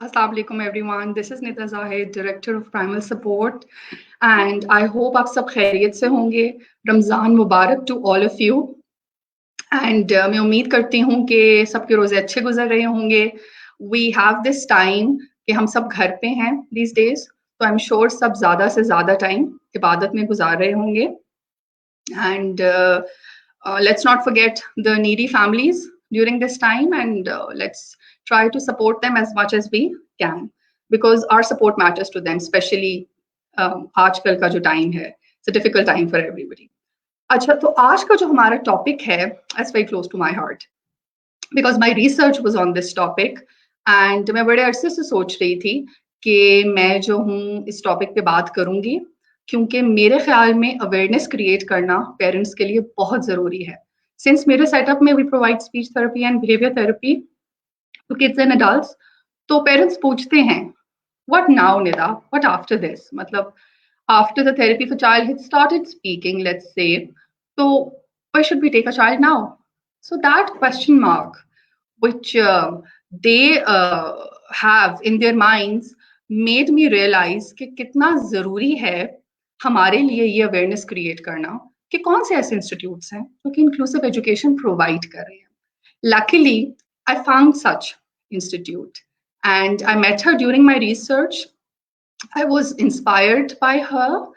Assalamu alaikum everyone. This is Nita Zahid, Director of Primal Support, and I hope आप सब खैरियत से होंगे. रमज़ान मुबारक to all of you. And मैं उम्मीद करती हूँ कि सबके रोज़े अच्छे गुजर रहे होंगे. We have this time कि हम सब घर पे हैं these days, तो I'm sure सब ज़्यादा से ज़्यादा टाइम इबादत में गुजार रहे होंगे. And let's not forget the needy families during this time, and let's try to support them as much as we can, because our support matters to them, especially आजकल का जो टाइम है. It's a difficult time for everybody. अच्छा, तो आज का जो हमारा टॉपिक है, that's very close to my heart because my research was on this topic, and मैं बड़े अरसे से सोच रही थी कि मैं जो हूँ इस टॉपिक पे बात करूंगी, क्योंकि मेरे ख्याल में अवेयरनेस क्रिएट करना पेरेंट्स के लिए बहुत ज़रूरी है. सिंस मेरे सेटअप में we provide speech therapy and behaviour therapy to kids and adults, तो पेरेंट्स पूछते हैं what now Nida, what after this, मतलब after the therapy if a child had started speaking, let's say, so where should we take a child now? So that question mark which they have in their minds made me realize कि कितना ज़रूरी है हमारे लिए ये awareness create करना कि कौन से ऐसे इंस्टीट्यूट्स हैं जो कि इंक्लूसिव एजुकेशन प्रोवाइड कर रहे हैं. Luckily, I found such institute and I met her during my research. I was inspired by her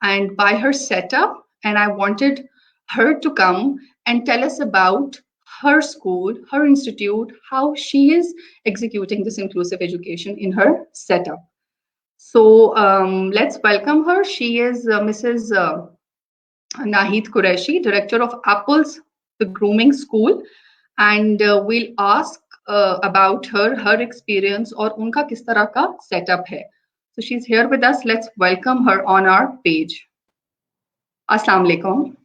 and by her setup, and I wanted her to come and tell us about her school, her institute, how she is executing this inclusive education in her setup. So let's welcome her. She is Mrs. Nahid Qureshi, Director of Apples, the Grooming School, and we'll ask about her experience और उनका किस तरह का setup है. So she's here with us. Let's welcome her on our page. Assalamu alaikum.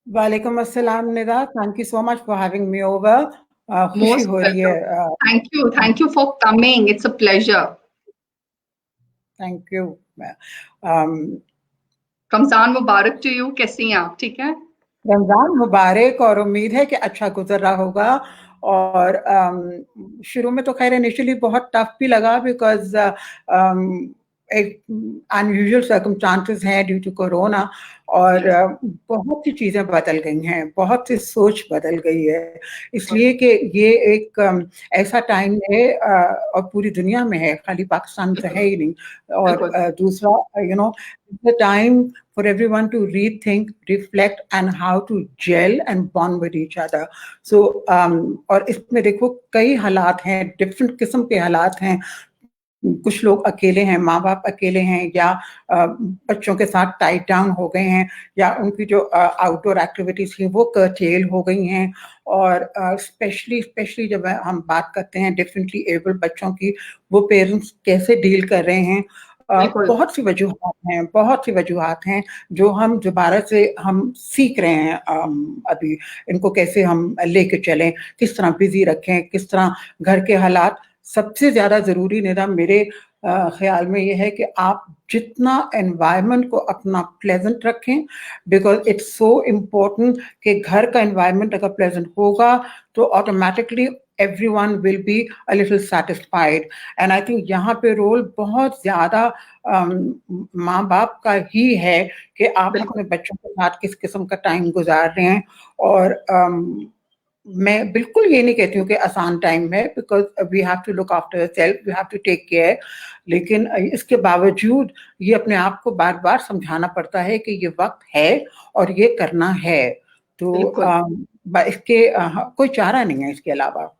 Walaikum assalam, Nida. Thank you so much for having me over. Most welcome. Thank you for coming. It's a pleasure. Thank you. Ramzan Mubarak to you. कैसी हैं आप? ठीक है? रमजान मुबारक और उम्मीद है कि अच्छा गुजर रहा होगा. और शुरू में तो खैर इनिशियली बहुत टफ भी लगा बिकॉज एक अनयूजुअल सर्कमस्टांसेस हैं ड्यू टू कोरोना और बहुत सी चीज़ें बदल गई हैं, बहुत सी सोच बदल गई है, इसलिए कि ये एक ऐसा टाइम है और पूरी दुनिया में है, खाली पाकिस्तान से है ही नहीं. और दूसरा the time for everyone to rethink, reflect and how to gel and bond with each other. So और इसमें देखो कई हालात हैं, डिफरेंट किस्म के हालात हैं. कुछ लोग अकेले हैं, माँ बाप अकेले हैं या बच्चों के साथ टाइट डाउन हो गए हैं या उनकी जो आउटडोर एक्टिविटीज थी वो कर्टेल हो गई हैं. और स्पेशली जब हम बात करते हैं डिफरेंटली एबल्ड बच्चों की, वो पेरेंट्स कैसे डील कर रहे हैं. बहुत सी वजूहात हैं जो हम दोबारा से हम सीख रहे हैं. अभी इनको कैसे हम लेके चलें, किस तरह बिजी रखें, किस तरह घर के हालात. सबसे ज़्यादा ज़रूरी निदा मेरे ख्याल में ये है कि आप जितना एनवायरनमेंट को अपना प्लेजेंट रखें, बिकॉज इट्स सो इम्पोर्टेंट कि घर का एनवायरनमेंट अगर प्लेजेंट होगा तो automatically everyone will be a little satisfied. And I think यहाँ पे रोल बहुत ज़्यादा माँ बाप का ही है कि आप अपने बच्चों के साथ किस किस्म का टाइम गुजार रहे हैं. और मैं बिल्कुल ये नहीं कहती हूँ कि आसान टाइम है, because we have to look after self, we have to take care, लेकिन इसके बावजूद ये अपने आप को बार बार समझाना पड़ता है कि ये वक्त है और ये करना है. तो इसके कोई चारा नहीं है इसके अलावा.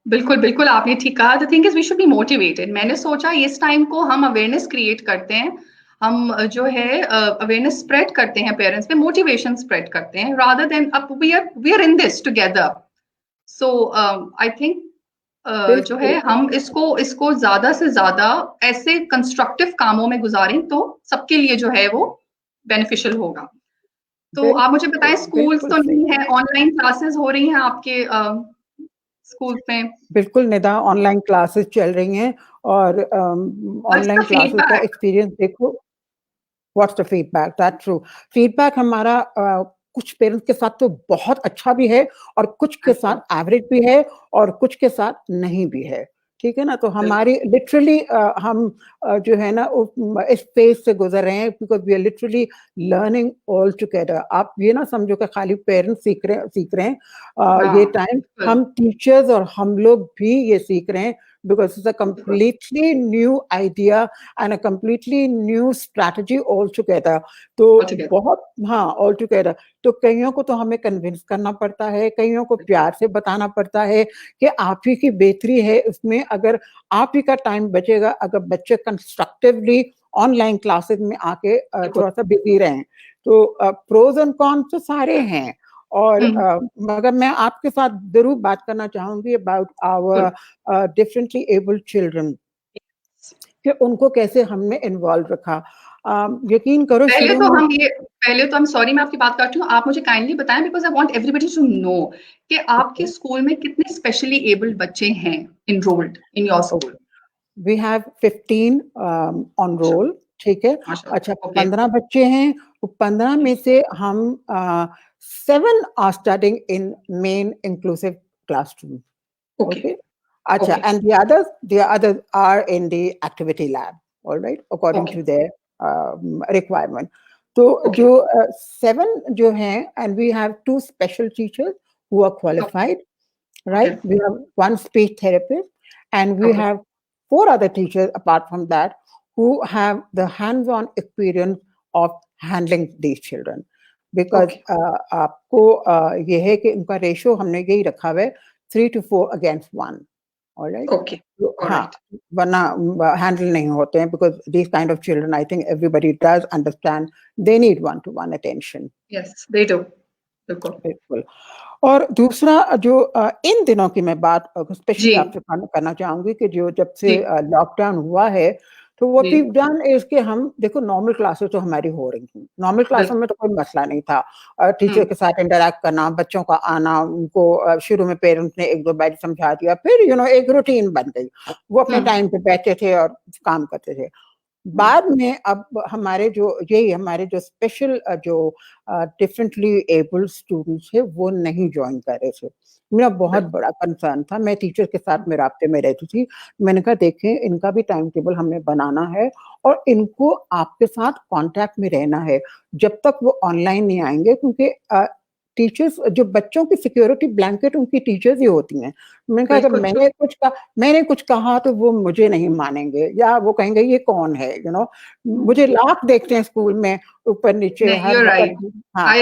बिल्कुल बिल्कुल आपने ठीक कहा. The thing is we should be motivated. मैंने सोचा इस टाइम को हम अवेयरनेस क्रिएट करते हैं, हम जो है अवेयरनेस स्प्रेड करते हैं, पेरेंट्स में मोटिवेशन स्प्रेड करते हैं, रादर देन अब we are in this together. So I think जो है हम इसको ज्यादा से ज्यादा ऐसे कंस्ट्रक्टिव कामों में गुजारें तो सबके लिए जो है वो बेनिफिशियल होगा. तो आप मुझे बताएं, स्कूल्स तो नहीं है, ऑनलाइन क्लासेस हो रही हैं आपके स्कूल में? बिल्कुल निदा, ऑनलाइन क्लासेस चल रही हैं और ऑनलाइन क्लासेस का एक्सपीरियंस देखो. What's the feedback? That's true. Feedback हमारा कुछ पेरेंट्स के साथ तो बहुत अच्छा भी है और कुछ के साथ एवरेज भी है और कुछ के साथ नहीं भी है. ठीक है ना। तो हमारी लिटरली हम जो है ना इस फेज से गुजर रहे हैं, because we are literally learning all together. आप ये ना समझो कि खाली पेरेंट्स सीख रहे हैं ये टाइम हम टीचर्स और हम लोग भी ये सीख रहे हैं, because it's a completely new idea and a completely new strategy altogether. तो बहुत all together. तो कईयों को तो हमें कन्विंस करना पड़ता है, कईयों को प्यार से बताना पड़ता है कि आप ही की बेहतरी है उसमें, अगर आप ही का टाइम बचेगा, अगर बच्चे कंस्ट्रक्टिवली ऑनलाइन क्लासेस में आके थोड़ा सा बिजी रहें। तो प्रोज एंड कॉन्स तो सारे हैं, और मगर मैं आपके साथ जरूर बात करना चाहूंगी about our differently abled children, कि उनको कैसे हमने इन्वॉल्व रखा। यकीन करो पहले तो हम सॉरी मैं आपकी बात काट रही हूँ, आप मुझे काइंडली बताएं, because I want everybody to know कि आपके स्कूल में कितने स्पेशली एबल्ड बच्चे हैं enrolled in your school. We have 15 on roll, ठीक है। अच्छा 15 बच्चे हैं, 15 में से हम 7 are studying in main inclusive classroom, okay. अच्छा, and the others are in the activity lab, all right, according to their requirement. तो जो 7 जो हैं, and we have 2 special teachers who are qualified, right? We have 1 speech therapist, and we have 4 other teachers apart from that who have the hands-on experience of handling these children. Because आपको ये है कि उनका ratio हमने यही रखा हुआ है 3 to 4 against 1. All right. Okay. हाँ, वरना हैंडल नहीं होते हैं, because these kind of children, I think everybody does understand, they need one-to-one attention. Yes, they do. बिल्कुल। और दूसरा जो इन दिनों की मैं बात स्पेशली आपसे करना चाहूंगी कि जो जब से लॉकडाउन हुआ है, तो व्हाट वी डन इज कि हम देखो नॉर्मल क्लासेस तो हमारी हो रही थी, नॉर्मल क्लासों में तो कोई मसला नहीं था, टीचर के साथ इंटरेक्ट करना, बच्चों का आना, उनको शुरू में पेरेंट्स ने 1-2 बैच समझा दिया, फिर एक रूटीन बन गई, वो अपने टाइम पे बैठते थे और काम करते थे। बाद में अब हमारे जो स्पेशल जो डिफरेंटली एबल्ड स्टूडेंट्स थे वो नहीं ज्वाइन कर रहे थे। मेरा बहुत बड़ा कंसर्न था, मैं टीचर के साथ में राब्ते में रहती थी, मैंने कहा देखें इनका भी टाइम टेबल हमें बनाना है और इनको आपके साथ कांटेक्ट में रहना है जब तक वो ऑनलाइन नहीं आएंगे, क्योंकि टीचर्स जो बच्चों की सिक्योरिटी ब्लैंकेट उनकी टीचर्स ही होती हैं। मैंने कहा अगर मैंने कुछ कहा तो वो मुझे नहीं मानेंगे, या वो कहेंगे ये कौन है, मुझे लाख देखते हैं स्कूल में ऊपर नीचे हर वक्त। हाँ,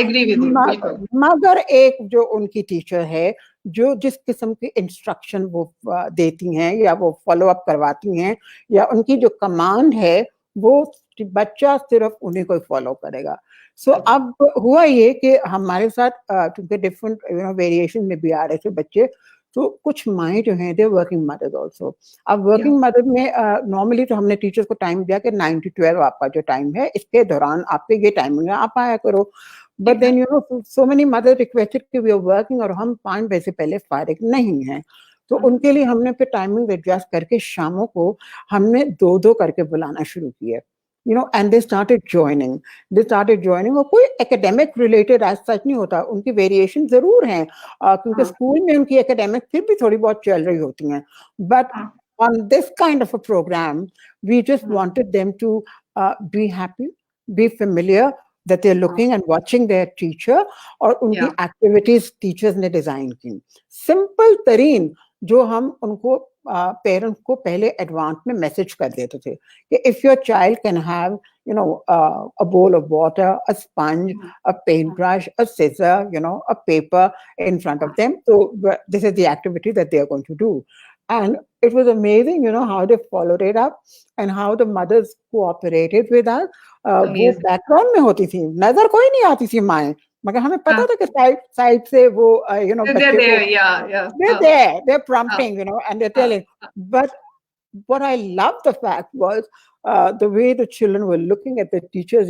मगर एक जो उनकी टीचर है जो जिस किस्म की इंस्ट्रक्शन वो देती हैं या वो फॉलो अप करवाती हैं या उनकी जो कमांड है वो बच्चा सिर्फ उन्हीं को फॉलो करेगा। सो अब हुआ ये कि हमारे साथ क्योंकि डिफरेंट वेरिएशन में भी आ रहे थे बच्चे, तो कुछ माएँ जो हैं दे वर्किंग मदर्स आल्सो। अब वर्किंग मदर में नॉर्मली तो हमने टीचर्स को टाइम दिया कि 9 to 12 आपका जो टाइम है इसके दौरान आपके ये टाइमिंग है, आप आया करो। But then so many mother requested कि वी आर वर्किंग और हम 5 बजे से पहले फारिग नहीं हैं, तो उनके लिए हमने फिर टाइमिंग एडजस्ट करके शामों को हमने 2-2 करके बुलाना शुरू किया, and they started joining और कोई एकेडमिक रिलेटेड एज सच नहीं होता, उनकी वेरिएशन जरूर हैं क्योंकि स्कूल में उनकी एकेडमिक फिर भी थोड़ी बहुत चल रही होती हैं, but on this kind of a program we just wanted them to be happy, be familiar that they're looking and watching their teacher, और उनकी एक्टिविटीज टीचर्स ने डिजाइन की सिंपल तरीन जो हम उनको पेरेंट्स को पहले एडवांस में मैसेज कर देते थे कि if your child can have a bowl of water, a sponge, a paintbrush, a scissor, a paper in front of them, so this is the activity that they are going to do. And it was amazing, how they followed it up and how the mothers cooperated with us. वो background में होती थी, नजर कोई नहीं आती थी माएँ, मगर हमें पता था कि साइड से वो they're prompting, and they're telling. But what I loved the fact was the way the children were looking at the teachers,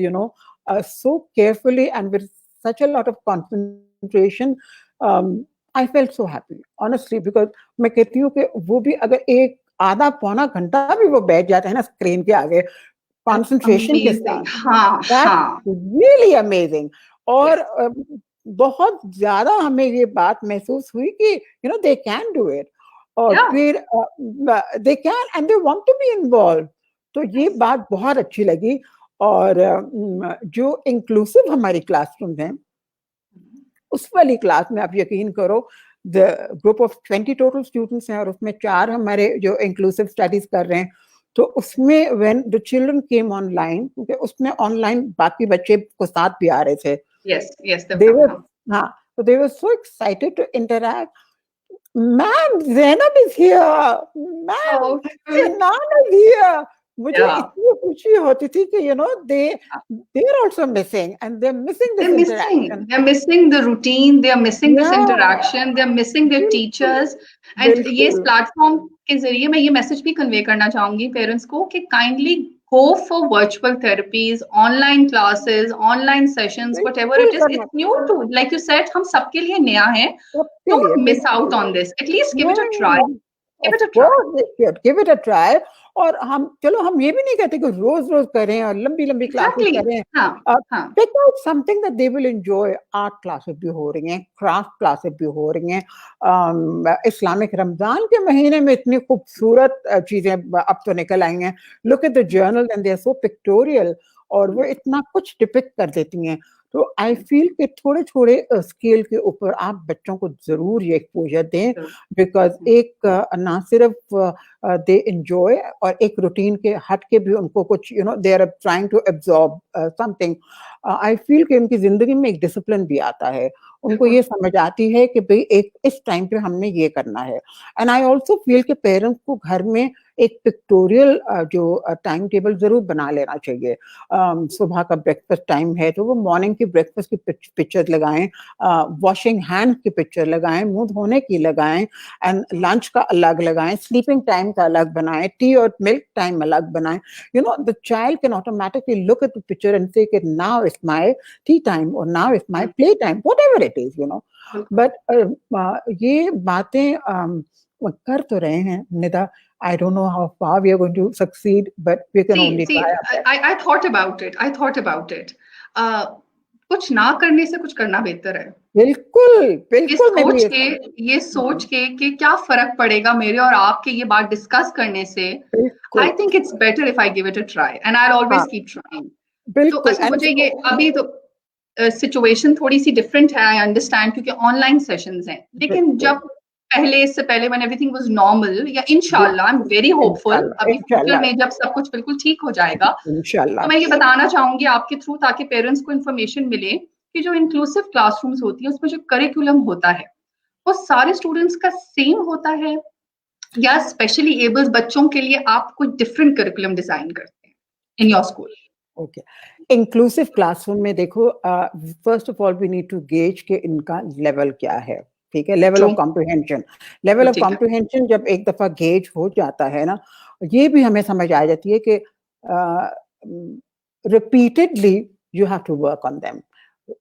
so carefully and with such a lot of concentration. I felt so happy, honestly, because मैं कहती हूँ कि वो भी अगर एक आधा पौना घंटा भी वो बैठ जाते हैं ना स्क्रीन के आगे कंसंट्रेशन के साथ, that's really amazing. और बहुत ज्यादा हमें ये बात महसूस हुई कि they can do it. और Yeah. फिर they can and they want to be involve. तो ये बात बहुत अच्छी लगी। और जो इंक्लूसिव हमारी क्लासरूम है, उस वाली क्लास में आप यकीन करो, the group of 20 total students हैं और उसमें 4 हमारे जो इंक्लूसिव स्टडीज कर रहे हैं। तो उसमें when the children came online, क्योंकि उसमें ऑनलाइन बाकी बच्चे को साथ भी आ रहे थे, Yes, they were, definitely. हाँ, so they were so excited to interact. Ma'am Zainab is here, ma'am Oh, ज़ैनान is here। मुझे yeah. इतनी खुशी होती थी कि you know they're also missing and they're missing this interaction। They're missing the routine, they're missing this Yeah, interaction, they're missing their बिल्कुल, teachers। And ये इस बिल्कुल। प्लेटफॉर्म के जरिए मैं ये मैसेज भी कन्वे करना चाहूंगी पेरेंट्स को कि kindly go for virtual therapies, online classes, online sessions, whatever बिल्कुल it is, करना, it's new to, like you said, हम सबके लिए नया है। सबके लिए Don't miss out बिल्कुल। on this. At least give it a try. नहीं, Give of it a try. course they should give it a try। और हम चलो हम ये भी नहीं कहते कि रोज करें और लंबी लंबी क्लासेस Exactly. करें। हाँ, हाँ। Pick out something that they will enjoy. Art classes भी हो रही हैं, क्राफ्ट क्लासेस भी हो रही हैं। इस्लामिक रमजान के महीने में इतनी खूबसूरत चीजें अब तो निकल आई हैं। Look at the journal and they are so pictorial, और वो इतना कुछ डिपिक्ट कर देती हैं। तो आई फील कि थोड़े थोड़े स्केल के ऊपर आप बच्चों को जरूर ये एक्सपोजर दें, बिकॉज एक ना सिर्फ दे एंजॉय और एक रूटीन के हट के भी उनको कुछ you know they are trying to absorb something. I feel कि उनकी जिंदगी में एक डिसिप्लिन भी आता है, उनको ये समझ आती है कि भाई एक इस टाइम पे हमने ये करना है। एंड आई ऑल्सो फील कि पेरेंट्स को घर में एक पिक्टोरियल जो टाइम टेबल जरूर बना लेना चाहिए। सुबह का ब्रेकफास्ट टाइम है तो वो मॉर्निंग की ब्रेकफास्ट की पिक्चर लगाएं, वॉशिंग हैंड की पिक्चर लगाएं, मुंह धोने की लगाएं, एंड लंच का अलग लगाएं, स्लीपिंग टाइम का अलग बनाएं, टी और मिल्क टाइम अलग बनाएं। You know the child can automatically look at the picture and say कि now it's my tea time और now it's my play time, whatever it is, you know. But ये बातें कर तो रहे हैं Nida. I don't know how far we are going to succeed, but we can only try our best. I thought about it. I thought about it. कुछ ना करने से कुछ करना बेहतर है। बिल्कुल, बिल्कुल। ये सोच के कि क्या फर्क पड़ेगा मेरे और आपके ये बात डिस्कस करने से, I think it's better if I give it a try, and I'll always keep trying. तो अच्छा मुझे ये अभी तो सिचुएशन थोड़ी सी डिफरेंट है, I understand, क्योंकि ऑनलाइन सेशंस हैं, लेकिन जब इससे पहले when everything was normal, या इंशाल्लाह I'm very hopeful, अभी फ्यूचर में जब सब कुछ बिल्कुल ठीक हो जाएगा, तो मैं ये बताना चाहूंगी आपके थ्रू, ताकि पेरेंट्स को इन्फॉर्मेशन मिले कि जो इंक्लूसिव क्लासरूम्स होती है उसमें जो करिकुलम होता है वो सारे स्टूडेंट्स का सेम होता है, या स्पेशली एबल्ड बच्चों के लिए आप कोई डिफरेंट करिकुलम डिजाइन करते हैं in your school? Okay, inclusive classroom में देखो, first of all we need to gauge के इनका लेवल क्या है, ठीक है, level of comprehension. Level of comprehension जब एक दफा गेज हो जाता है ना, ये भी हमें समझ आ जाती है कि repeatedly you have to work on them.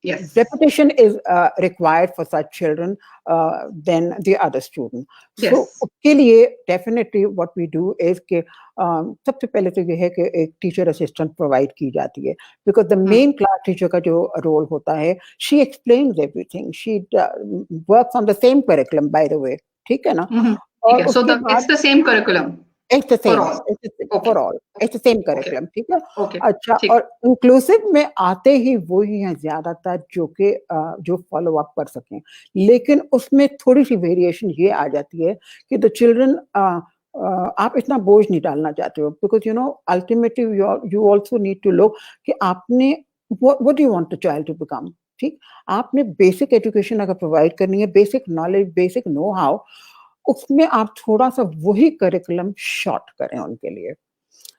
Yes. Repetition is required for such children than the other student. Yes. So उसके लिए definitely what we do is कि सबसे पहले तो ये है कि एक टीचर असिस्टेंट प्रोवाइड की जाती है, because the main class teacher का जो रोल होता है, she explains everything, she works on the same curriculum by the way, ठीक है ना? और so it's the same curriculum. It's the same for all. It's the same curriculum, ठीक है? अच्छा, और इंक्लूसिव में आते ही वो ही हैं ज्यादातर जो फॉलो अप कर सकें, लेकिन उसमें थोड़ी सी वेरिएशन ये आ जाती है कि द चिल्ड्रन आप इतना बोझ नहीं डालना चाहते हो, because you know ultimately you also need to look कि आपने what do you want the child to become, ठीक? आपने बेसिक एजुकेशन अगर प्रोवाइड करनी है, basic knowledge, basic know how, उसमें आप थोड़ा सा वही करिकुलम शॉर्ट करें उनके लिए।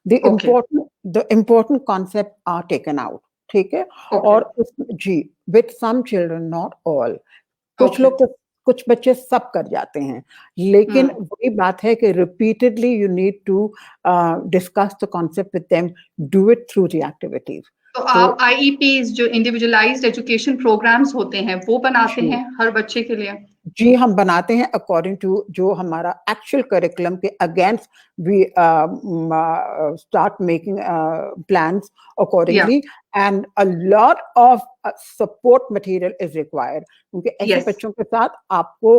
The important concept are taken out, ठीक है? और जी, with some children, not all. कुछ बच्चे सब कर जाते हैं, लेकिन वही बात है कि repeatedly you need to discuss the concept with them, do it through the activities. तो आप IEPs जो इंडिविजुअलाइज्ड एजुकेशन प्रोग्राम्स होते हैं वो बनाते हैं हर बच्चे के लिए? जी, हम बनाते हैं अकॉर्डिंग टू जो हमारा एक्चुअल करिकुलम के against we start making plans या accordingly and a lot of support material is required क्योंकि ऐसे यस बच्चों के साथ आपको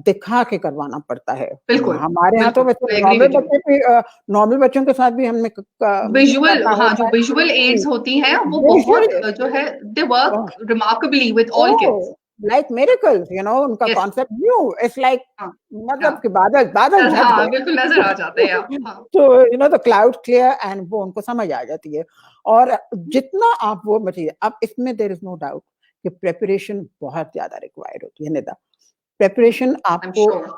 दिखा के करवाना पड़ता है। बिल्कुल हमारे यहाँ तो बिल्कुल वैसे I agree with you. Normal बच्चों के साथ भी हमने विजुअल, करना हाँ, जो होता है। विजुअल एड्स होती हैं वो बहुत विजुअली जो है they work remarkably with all kids. Oh, like miracles, you know, उनका yes, concept new. It's like हाँ मतलब हाँ कि बादल बादल झड़ हाँ गए। बिल्कुल नजर आ जाते हैं आप, हाँ। तो you know the cloud clear and वो उनको समझ आ जाती है। और जितना आप वो मटेरियल, अब इसमें there is no doubt कि preparation बहुत ज्यादा required होती है निदा। preparation आई एम आपको श्योर।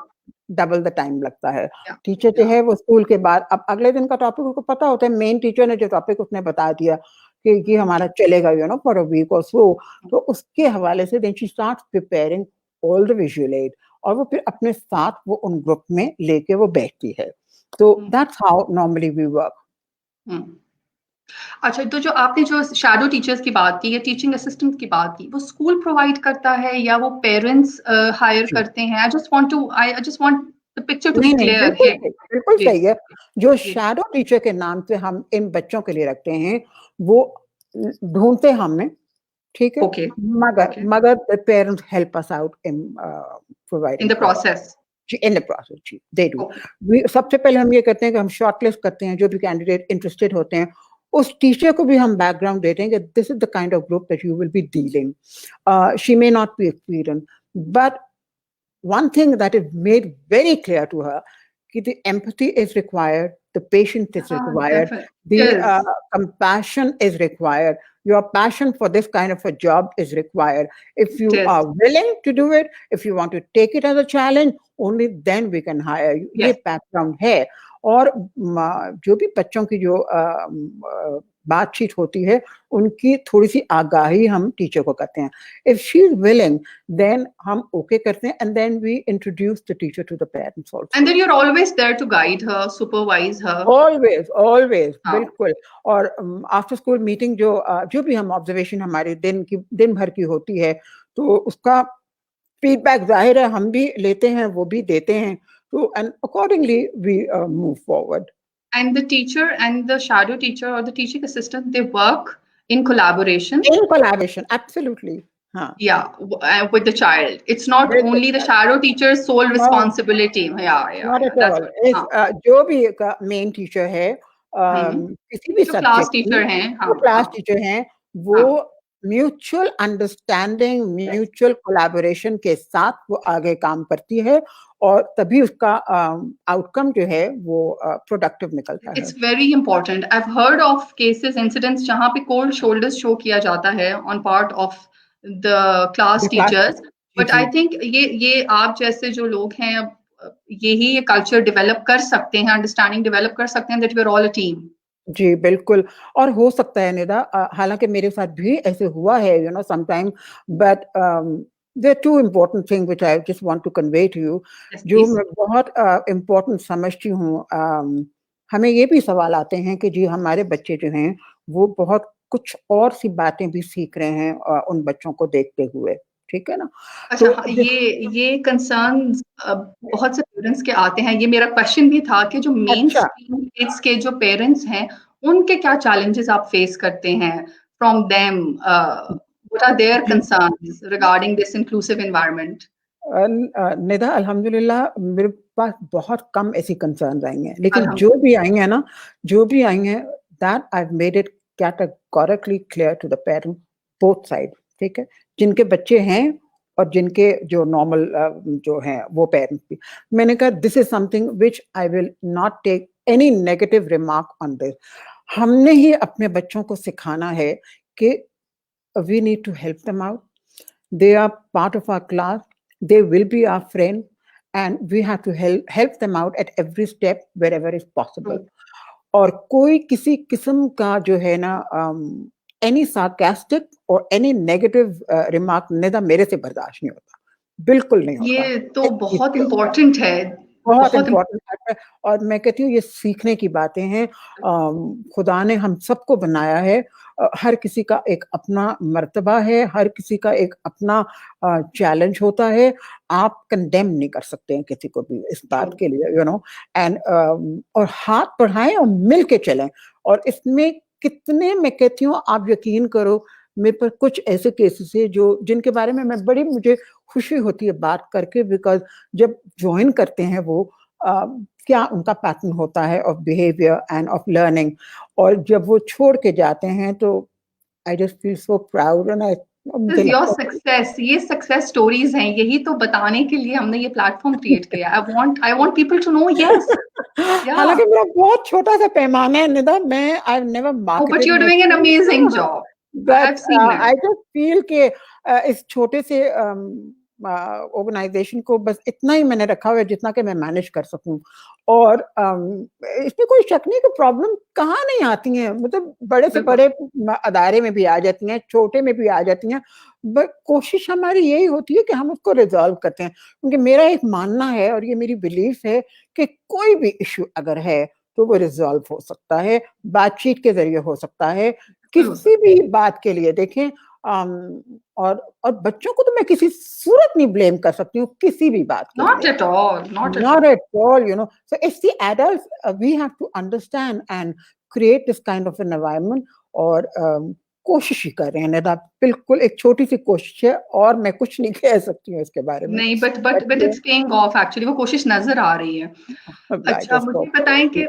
डबल द टाइम लगता है। या टीचर जो या है वो स्कूल के बाद अब अगले दिन का टॉपिक उसको पता होता है, मेन टीचर ने जो टॉपिक उसने बता दिया कि ये हमारा चलेगा you know for a week और सो, तो उसके हवाले से then she starts preparing all the visual aid और वो फिर अपने साथ वो उन ग्रुप में लेके वो बैठती है। तो that's how normally we work. अच्छा, तो जो आपने जो शैडो टीचर्स की बात की या टीचिंग असिस्टेंट की बात की, वो स्कूल प्रोवाइड करता है या वो पेरेंट्स हायर करते हैं? I just want the picture to be नहीं, नहीं, क्लियर है। बिल्कुल जी सही है। जो जी शैडो टीचर के नाम से हम इन बच्चों के लिए रखते हैं, वो ढूँढते हमने, ठीक है? ओके मगर ओके मगर the parents help us out in in providing the for that. Process. जी, इन द प्रोसेस जी, दे डू। ओके सबसे पहले हम ये करते हैं कि हम शॉर्टलिस्ट करते हैं, जो भी कैंडिडेट इंटरेस्टेड होते हैं, उस टीचर को भी हम बैकग्राउंड देते हैं कि this is the kind of group that you will be dealing. She may not be experienced, but one thing that is made very clear to her that the empathy is required, the patience is हाँ required, definite the yes compassion is required, your passion for this kind of a job is required. If you yes are willing to do it, if you want to take it as a challenge, only then we can hire you. ये yes background है। और जो भी बच्चों की जो बातचीत होती है, उनकी थोड़ी-सी आगाही हम टीचर को करते हैं। If she is willing, then हम ओके करते हैं and then we introduce the teacher to the parents and also. Then you are always there to guide her, supervise her. Always, always, हाँ बिल्कुल। और आफ्टर स्कूल मीटिंग जो भी हम observation हमारे दिन भर की होती है, तो उसका फीडबैक ज़ाहिर है हम भी लेते हैं, वो भी देते हैं। तो and accordingly we move forward. and the teacher and the shadow teacher or the teaching assistant, they work in collaboration. In collaboration absolutely. हाँ, Yeah, with the child. It's not with only the shadow teacher's sole no, responsibility. Not Yeah, at that's all. what, इस हाँ। जो भी का main teacher है हम्म, किसी भी जो क्लास सब्जेक्ट की, टीचर हैं, हाँ जो क्लास हाँ टीचर हैं, वो हाँ mutual understanding, yes. Mutual collaboration के साथ वो आगे काम करती है और तभी उसका आउटकम जो है वो प्रोडक्टिव निकलता है। It's very important. I've heard of cases, incidents जहाँ पे cold shoulders show किया जाता है on part of the class the class teachers. जी, But I जी। think ये आप जैसे जो लोग हैं, यही ये कल्चर डेवलप कर सकते हैं, अंडरस्टैंडिंग डेवलप कर सकते हैं that we're all a team. जी, बिल्कुल। और हो सकता है निदा हालाँकि मेरे साथ भी ऐसे हुआ है you know sometime, but there are two important thing which I just want to convey to you, Yes, जो please. मैं बहुत इम्पोर्टेंट समझती हूँ। हमें ये भी सवाल आते हैं कि जी हमारे बच्चे जो हैं, वो बहुत कुछ और सी बातें भी सीख रहे हैं उन बच्चों को देखते हुए, ठीक है ना? अच्छा, तो हाँ, ये कंसर्न्स बहुत से पेरेंट्स के आते हैं। ये मेरा क्वेश्चन भी था कि जो मेन अच्छा, स्ट्रीम किड्स के जो पेरेंट्स हैं, उनके क्या चैलेंजेस आप फेस करते हैं from them? What are their जी। Concerns regarding this inclusive environment? Nida अल्हम्दुलिल्लाह मेरे पास बहुत कम ऐसी कंसर्न्स आई हैं, लेकिन जो अल्हम्दुलिल्लाह। भी आई हैं ना, जो भी आई हैं that I have made it categorically clear to the parent both side, ठीक है? जिनके बच्चे हैं और जिनके जो नॉर्मल जो हैं वो पेरेंट्स भी। मैंने कहा this is something which I will not take any negative remark on this. हमने ही अपने बच्चों को सिखाना है कि we need to help them out. They are part of our class. They will be our friend, and we have to help them out at every step wherever is possible. और कोई किसी किस्म का जो है ना एनी सार्कास्टिक और any negative remark Nida मेरे से बर्दाश्त नहीं होता, बिल्कुल नहीं होता। ये तो बहुत इम्पोर्टेंट है। बहुत बहुत इम्पोर्टेंट बात है। और मैं कहती हूँ ये सीखने की बातें हैं। खुदा ने हम सबको बनाया है, हर किसी का एक अपना मर्तबा है, हर किसी का एक अपना चैलेंज होता है। आप कंडेम नहीं कर सकते हैं किसी को भी इस बात के लिए, यू नो। एंड और हाथ बढ़ाएं और मिल के चलें। और इसमें कितने, मैं कहती हूँ आप यकीन करो, मेरे पर कुछ ऐसे केसेस है जो जिनके बारे में मैं बड़ी, मुझे खुशी होती है बात करके, बिकॉज जब ज्वाइन करते हैं वो क्या उनका पैटर्न होता है of behaviour end of learning, और जब वो छोड़ के जाते हैं तो I just feel so proud. And मुझे योर लगता सक्सेस, ये सक्सेस स्टोरीज हैं, यही तो बताने के लिए हमने ये प्लेटफॉर्म क्रिएट किया। I want people to know, yes, है या, हालांकि मेरा बहुत छोटा सा पैमाना है निदा, मैं I never oh, but marketed you're my doing an amazing skills, job. I but have seen it. I just feel कि इस छोटे से ऑर्गेनाइजेशन को बस इतना ही मैंने रखा हुआ है जितना कि मैं मैनेज कर सकूं। और इसमें कोई शक नहीं कि प्रॉब्लम कहाँ नहीं आती हैं, मतलब बड़े से बिल्कुल। बड़े अदारे में भी आ जाती हैं, छोटे में भी आ जाती हैं, बट कोशिश हमारी यही होती है कि हम उसको रिजॉल्व करते हैं। क्योंकि मेरा एक मानना है और ये मेरी बिलीफ है कि कोई भी इश्यू अगर है तो वो रिजॉल्व हो सकता है, बातचीत के जरिए हो सकता है, बिल्कुल हो किसी भी बात के लिए। देखें और बच्चों को तो मैं किसी सूरत नहीं ब्लेम कर सकती हूँ किसी भी बात के Not लिए, at all, not at not all. at all, you know. So it's the adults, we have to understand and create this kind of an environment। और कोशिश ही कर रहे हैं निदा, बिल्कुल एक छोटी सी कोशिश है, और मैं कुछ नहीं कह सकती हूँ इसके बारे में। नहीं, but it's paying off actually, वो कोशिश नजर आ रही है। I अच्छा, just मुझे hope so। बताएं कि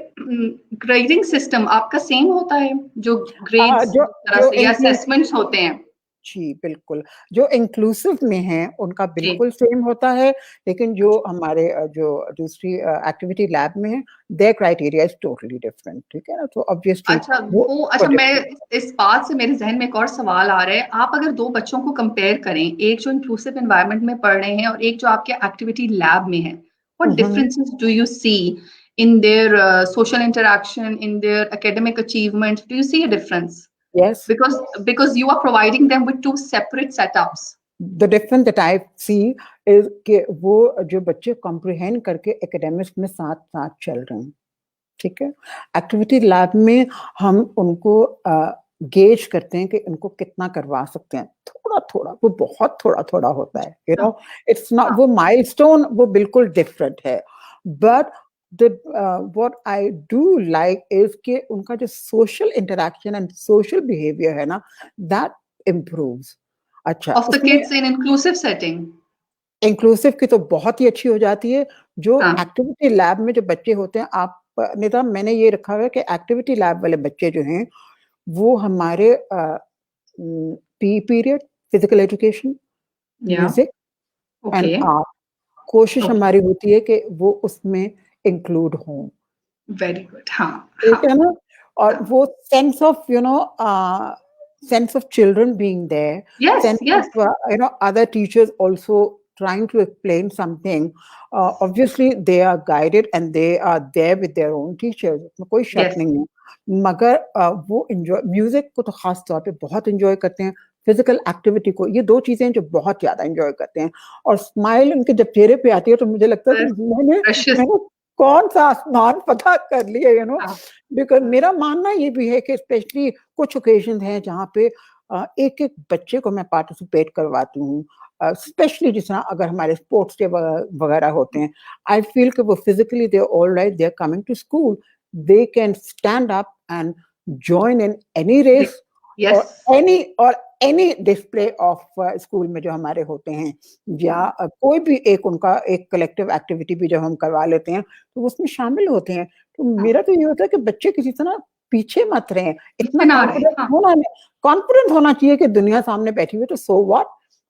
ग्रेडिंग सिस्टम आपका सेम होता है, जो ग्रेड्स जो तरह जो से या असेसमेंट्स होते हैं? जी बिल्कुल, जो इंक्लूसिव में हैं उनका जी। बिल्कुल सेम होता है, लेकिन जो हमारे जो दूसरी एक्टिविटी लैब में है, their criteria is totally different, ठीक है ना। तो ऑब्वियसली अच्छा, वो अच्छा, मैं different। इस बात से मेरे जहन में एक और सवाल आ रहा है। आप अगर दो बच्चों को कंपेयर करें, एक जो इंक्लूसिव एनवायरनमेंट में पढ़ रहे हैं और एक जो आपके एक्टिविटी लैब में है, what hmm, differences do you see in their social interaction, in their academic achievement? Do you see a difference? Yes. Because you are providing them with two separate setups. The difference that I see is कि वो जो बच्चे comprehend करके academics में साथ साथ चल रहे हैं, ठीक है। एक्टिविटी लैब में हम उनको गेज करते हैं कि उनको कितना करवा सकते हैं, थोड़ा थोड़ा, वो बहुत थोड़ा थोड़ा होता है, यू नो। इट्स नॉट, वो माइलस्टोन वो बिल्कुल डिफरेंट है। But the what I do like is कि उनका जो social interaction and social behaviour है ना, दैट इम्प्रूव्स। अच्छा, Of the उसमें kids in inclusive setting. Inclusive की तो बहुत ही अच्छी हो जाती है। जो हाँ, एक्टिविटी लैब में जो बच्चे होते हैं, आप निदा, मैंने ये रखा हुआ है कि एक्टिविटी लैब वाले बच्चे जो हैं वो हमारे P period, physical education, yeah, music and okay, art, कोशिश okay, हमारी होती है कि वो उसमें इंक्लूड हों, very good. हाँ, ठीक हाँ, है ना। और हाँ. वो sense of, you know, sense of children being there, Yes, sense of yes, other teachers also trying to explain something। Obviously they are guided and they are there with their own teachers, उसमें कोई शक yes. नहीं है, मगर वो enjoy music को तो खास तौर पे बहुत enjoy करते हैं, फिजिकल एक्टिविटी को, ये दो चीजें जो बहुत ज्यादा एंजॉय करते हैं। और स्माइल उनके जब चेहरे पे आती है तो मुझे लगता है कि मैंने Precious. मैंने कौन सा आसमान फतह कर लिया, यू नो। हाँ, बिकॉज मेरा मानना ये भी है कि स्पेशली कुछ ओकेजन हैं जहाँ पे एक एक बच्चे को मैं पार्टिसिपेट करवाती हूँ, स्पेशली जिस तरह अगर हमारे स्पोर्ट्स डे वगैरह होते हैं, आई फील कि वो physically they all right, they are coming to school, they can stand up and join in any race or yes. any display of school में जो हमारे होते हैं, या कोई भी एक उनका एक कलेक्टिव एक्टिविटी भी जब हम करवा लेते हैं तो उसमें शामिल होते हैं। तो मेरा तो ये होता है कि बच्चे किसी तरह पीछे मत रहे, इतना पीछे ना रहे, हाँ। कॉन्फिडेंट होना चाहिए कि दुनिया सामने बैठी हुई तो सो व्हाट,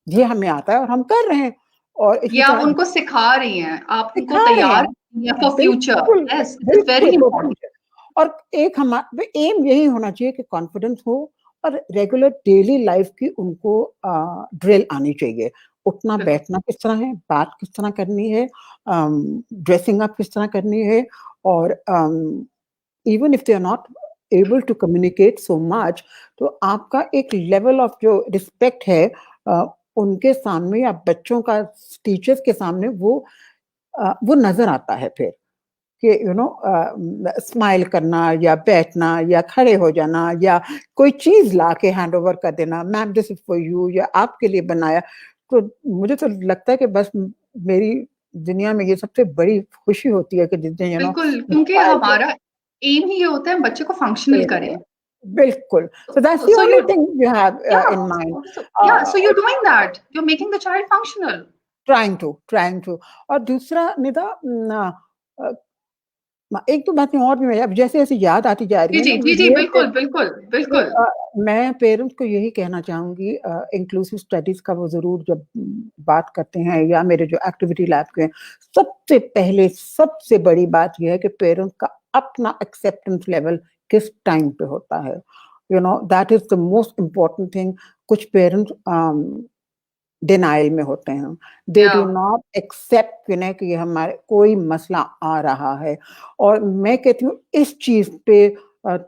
ये हमें आता है और हम कर रहे हैं। और ये इसी आप तरह उनको सिखा रही हैं, आप उनको सिखा रहे तैयार हैं, फॉर फ्यूचर। बिल्कुल यस, इट इज बिल्कुल वेरी for इंपॉर्टेंट। future। और एक हमारा एम यही होना चाहिए कि कॉन्फिडेंस हो और रेगुलर डेली लाइफ की उनको ड्रिल आनी चाहिए, उठना बैठना किस तरह है, बात किस तरह करनी है, ड्रेसिंग अप किस तरह करनी है। और even if they are not able to communicate so much, तो आपका एक लेवल ऑफ जो रिस्पेक्ट है उनके सामने या बच्चों का टीचर्स के सामने, वो वो नजर आता है फिर कि स्माइल करना या बैठना या खड़े हो जाना या कोई चीज ला के हैंड ओवर कर देना, ma'am this is for you, या आपके लिए बनाया। तो मुझे तो लगता है कि बस मेरी दुनिया में ये सबसे बड़ी खुशी होती है कि जिसने बिल्कुल, क्योंकि हमारा एम ही ये होता है बच्चे को फंक्शनल करें। बिल्कुल, so that's the So only you, thing you have yeah, in mind. so you're doing that. You're making the child functional. trying to और दूसरा निदा एक तो बातें और भी अब जैसे जैसे याद आती जा रही जी है जी ना, जी जी, ये बिल्कुल बिल्कुल बिल्कुल। मैं पेरेंट्स को यही कहना चाहूंगी, इंक्लूसिव स्टडीज का वो जरूर जब बात करते हैं या मेरे जो एक्टिविटी लैब के हैं, सबसे पहले सबसे बड़ी बात यह है कि पेरेंट्स का अपना एक्सेप्टेंस लेवल किस टाइम पे होता है, that is the most important thing. कुछ पेरेंट्स डिनाइल में होते हैं, दे डू नॉट एक्सेप्ट कि ये हमारे कोई मसला आ रहा है। और मैं कहती हूँ इस चीज पे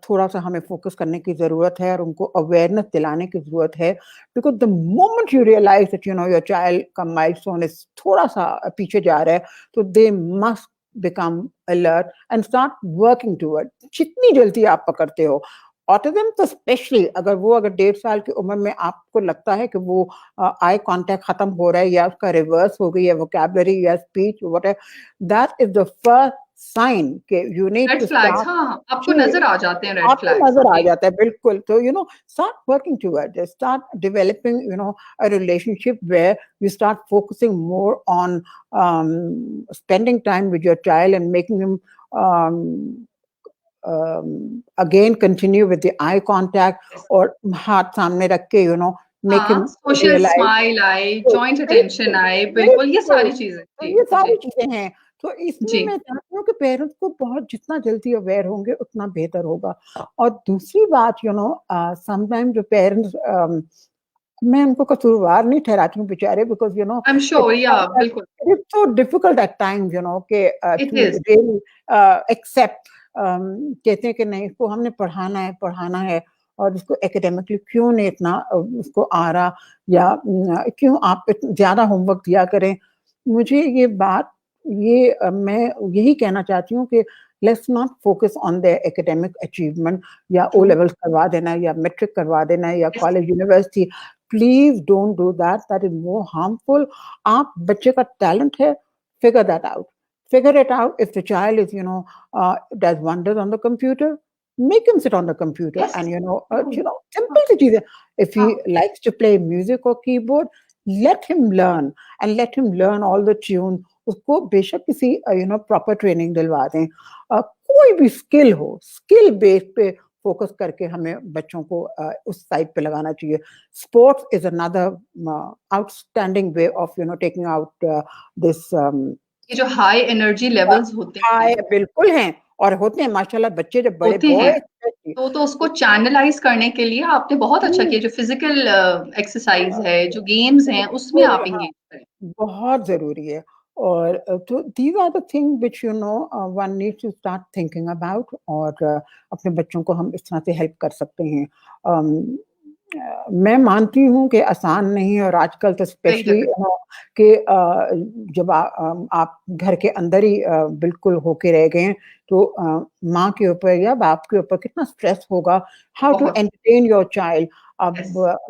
थोड़ा सा हमें फोकस करने की जरूरत है और उनको अवेयरनेस दिलाने की जरूरत है, because the moment you realise that your child का माइलस्टोन इज थोड़ा सा पीछे जा रहा है, तो they must become alert and start working toward. जितनी जल्दी आप पकड़ते हो, ऑटिज्म तो स्पेशली अगर 1.5 साल की उम्र में आपको लगता है कि वो आई कांटेक्ट खत्म हो रहा है या उसका रिवर्स हो गई है वोकैबुलरी या speech whatever, that is the first sign कि you need red to flags, start. हाँ, आपको नजर आ जाते हैं रेड आपको फ्लैग्स। नजर आ जाता है, बिल्कुल। तो start working toward it, start developing a relationship where you start focusing more on spending time with your child and making him again continue with the eye contact और हाथ सामने रख के make him social realize। Smile आए, joint attention आए, बिल्कुल ये सारी चीजें। तो जी ये सारी जी चीजें हैं। तो इसलिए जी। मैं चाहती हूँ कि पेरेंट्स को बहुत जितना जल्दी अवेयर होंगे उतना बेहतर होगा। और दूसरी बात समटाइम जो पेरेंट्स, मैं उनको कसूरवार नहीं ठहराती हूँ बेचारे, बिकॉज आई एम श्योर, या बिल्कुल। it's so difficult at times कि it to is. really accept, कहते हैं कि नहीं इसको हमने पढ़ाना है और उसको एकेडमिकली क्यों नहीं इतना उसको आ रहा, या क्यों आप ज्यादा होमवर्क दिया करें। मुझे ये बात मैं यही कहना चाहती हूँ कि let's not focus on their academic achievement, या ओ लेवल्स करवा देना या मैट्रिक करवा देना या college university. Please don't do that, that is more harmful. आप बच्चे का टैलेंट है, figure that out. Figure it out. If the child is, does wonders on the computer, make him sit on the computer and simple सी चीजें. If he likes to play music or keyboard, let him learn and let him learn all the tune. उसको बेशक किसी proper training दिलवा दें। कोई भी skill हो, skill base पे फोकस करके हमें बच्चों को उस साइड पे लगाना चाहिए। Sports is another outstanding way of taking out this. ये जो हाई एनर्जी लेवल्स होते हैं, बिल्कुल हैं और होते हैं माशाल्लाह, बच्चे जब बड़े होते हैं, बॉय तो उसको चैनलाइज करने के लिए आपने बहुत अच्छा किया। जो फिजिकल एक्सरसाइज है, जो गेम्स हैं, उसमें आप एंगेज करें, बहुत जरूरी है। और तो these are the things which one needs to start thinking about, और अपने बच्चों को हम इस तरह से हेल्प कर सकते हैं। मैं मानती हूँ कि आसान नहीं है, और आजकल तो स्पेशली कि जब आप घर के अंदर ही बिल्कुल होके रह गए हैं, तो माँ के ऊपर या बाप के ऊपर कितना स्ट्रेस होगा। How to entertain your child. अब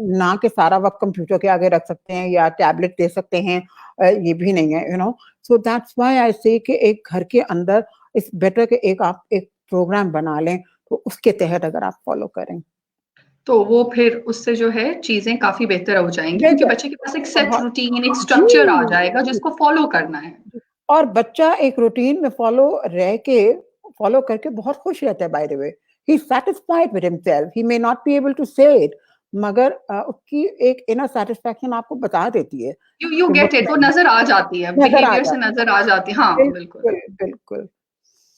ना के सारा वक्त कंप्यूटर के आगे रख सकते हैं या टैबलेट दे सकते हैं, ये भी नहीं है। सो दैट्स व्हाई आई से कि एक घर के अंदर इट्स बेटर कि आप एक प्रोग्राम बना लें, तो उसके तहत अगर आप फॉलो करें तो वो फिर उससे जो है चीजें काफी बेहतर हो जाएंगी, क्योंकि बच्चे के पास एक सेट रूटीन, एक स्ट्रक्चर आ जाएगा जिसको फॉलो करना है। और बच्चा एक रूटीन में फॉलो करके बहुत खुश रहता है। By the way, he is satisfied with himself. He may not be able to say it, मगर उसकी एक इनर सेटिस्फैक्शन आपको बता देती है। यू गेट इट, वो नजर आ जाती है, बिहेवियर से नजर आ जाती है। हाँ बिल्कुल बिल्कुल।